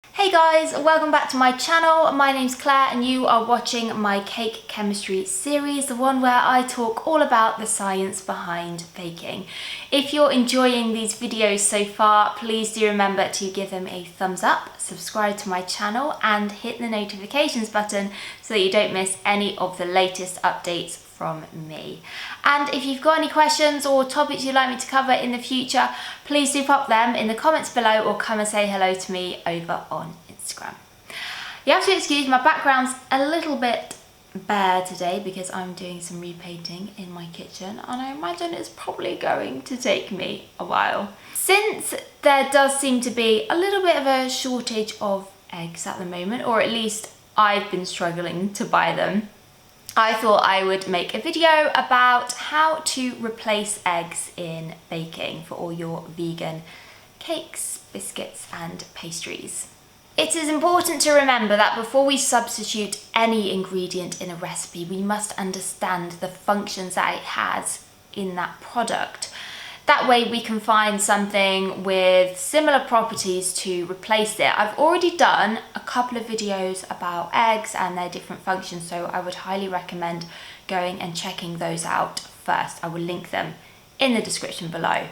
Hey guys, welcome back to my channel. My name's Claire and you are watching my cake chemistry series, the one where I talk all about the science behind baking. If you're enjoying these videos so far, please do remember to give them a thumbs up, subscribe to my channel and hit the notifications button so that you don't miss any of the latest updates from me. And if you've got any questions or topics you'd like me to cover in the future, please do pop them in the comments below or come and say hello to me over on Instagram. You have to excuse my background's a little bit bare today because I'm doing some repainting in my kitchen and I imagine it's probably going to take me a while. Since there does seem to be a little bit of a shortage of eggs at the moment, or at least I've been struggling to buy them, I thought I would make a video about how to replace eggs in baking for all your vegan cakes, biscuits and pastries. It is important to remember that before we substitute any ingredient in a recipe, we must understand the functions that it has in that product. That way we can find something with similar properties to replace it. I've already done a couple of videos about eggs and their different functions, so I would highly recommend going and checking those out first. I will link them in the description below.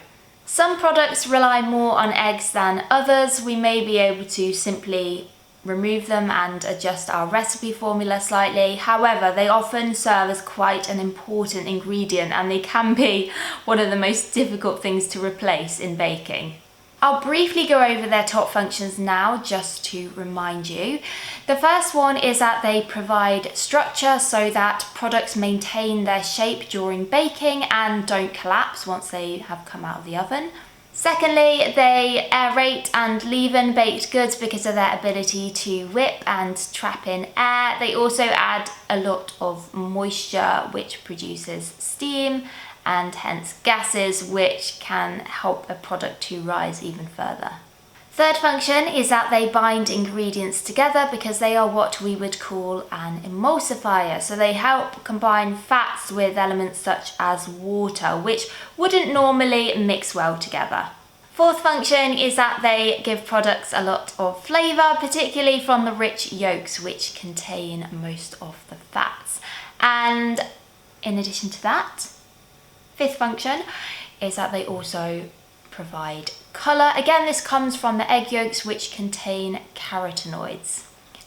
Some products rely more on eggs than others. We may be able to simply remove them and adjust our recipe formula slightly. However, they often serve as quite an important ingredient and they can be one of the most difficult things to replace in baking. I'll briefly go over their top functions now just to remind you. The first one is that they provide structure so that products maintain their shape during baking and don't collapse once they have come out of the oven. Secondly, they aerate and leaven baked goods because of their ability to whip and trap in air. They also add a lot of moisture, which produces steam and hence gases, which can help a product to rise even further. Third function is that they bind ingredients together because they are what we would call an emulsifier. So they help combine fats with elements such as water, which wouldn't normally mix well together. Fourth function is that they give products a lot of flavour, particularly from the rich yolks, which contain most of the fats. And in addition to that, fifth function is that they also provide colour. Again, this comes from the egg yolks, which contain carotenoids.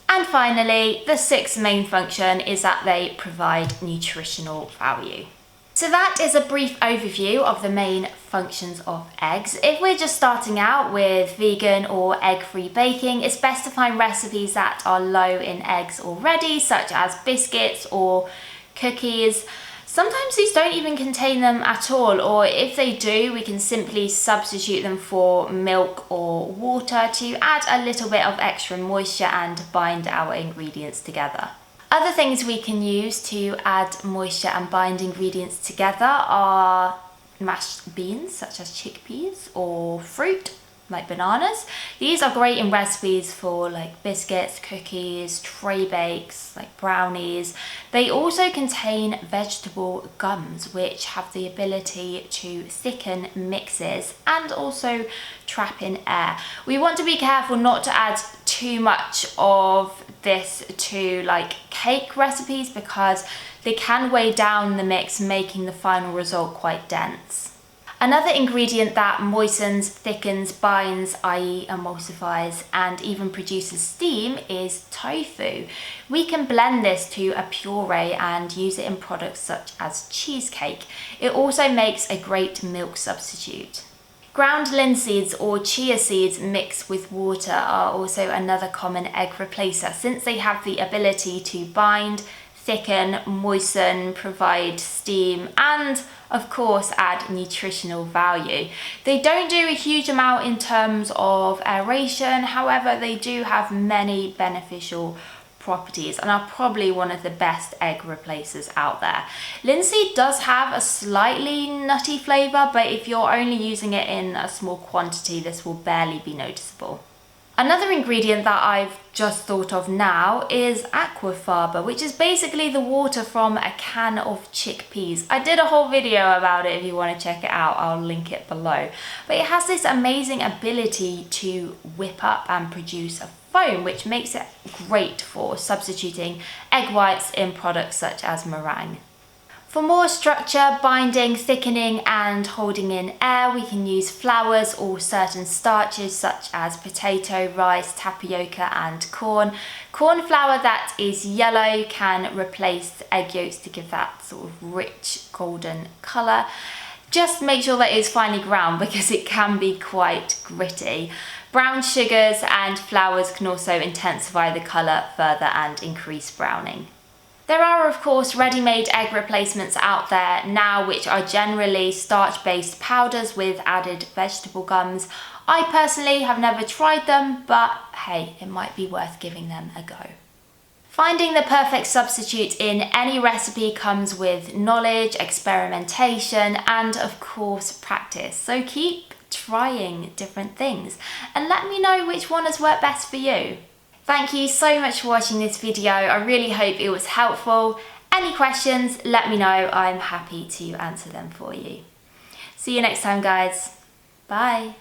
And finally, the sixth main function is that they provide nutritional value. So that is a brief overview of the main functions of eggs. If we're just starting out with vegan or egg-free baking, it's best to find recipes that are low in eggs already, such as biscuits or cookies. Sometimes these don't even contain them at all, or if they do, we can simply substitute them for milk or water to add a little bit of extra moisture and bind our ingredients together. Other things we can use to add moisture and bind ingredients together are mashed beans, such as chickpeas, or fruit, like bananas. These are great in recipes for like biscuits, cookies, tray bakes, like brownies. They also contain vegetable gums, which have the ability to thicken mixes and also trap in air. We want to be careful not to add too much of this to like cake recipes because they can weigh down the mix, making the final result quite dense. Another ingredient that moistens, thickens, binds, i.e. emulsifies, and even produces steam is tofu. We can blend this to a puree and use it in products such as cheesecake. It also makes a great milk substitute. Ground linseeds or chia seeds mixed with water are also another common egg replacer since they have the ability to bind, thicken, moisten, provide steam, and of course add nutritional value. They don't do a huge amount in terms of aeration, however they do have many beneficial properties and are probably one of the best egg replacers out there. Linseed does have a slightly nutty flavour, but if you're only using it in a small quantity, this will barely be noticeable. Another ingredient that I've just thought of now is aquafaba, which is basically the water from a can of chickpeas. I did a whole video about it. If you want to check it out, I'll link it below. But it has this amazing ability to whip up and produce a foam, which makes it great for substituting egg whites in products such as meringue. For more structure, binding, thickening and holding in air, we can use flours or certain starches such as potato, rice, tapioca and corn. Corn flour that is yellow can replace egg yolks to give that sort of rich golden colour. Just make sure that it's finely ground because it can be quite gritty. Brown sugars and flours can also intensify the colour further and increase browning. There are of course ready-made egg replacements out there now which are generally starch-based powders with added vegetable gums. I personally have never tried them, but hey, it might be worth giving them a go. Finding the perfect substitute in any recipe comes with knowledge, experimentation, and of course practice. So keep trying different things and let me know which one has worked best for you. Thank you so much for watching this video. I really hope it was helpful. Any questions, let me know. I'm happy to answer them for you. See you next time, guys. Bye.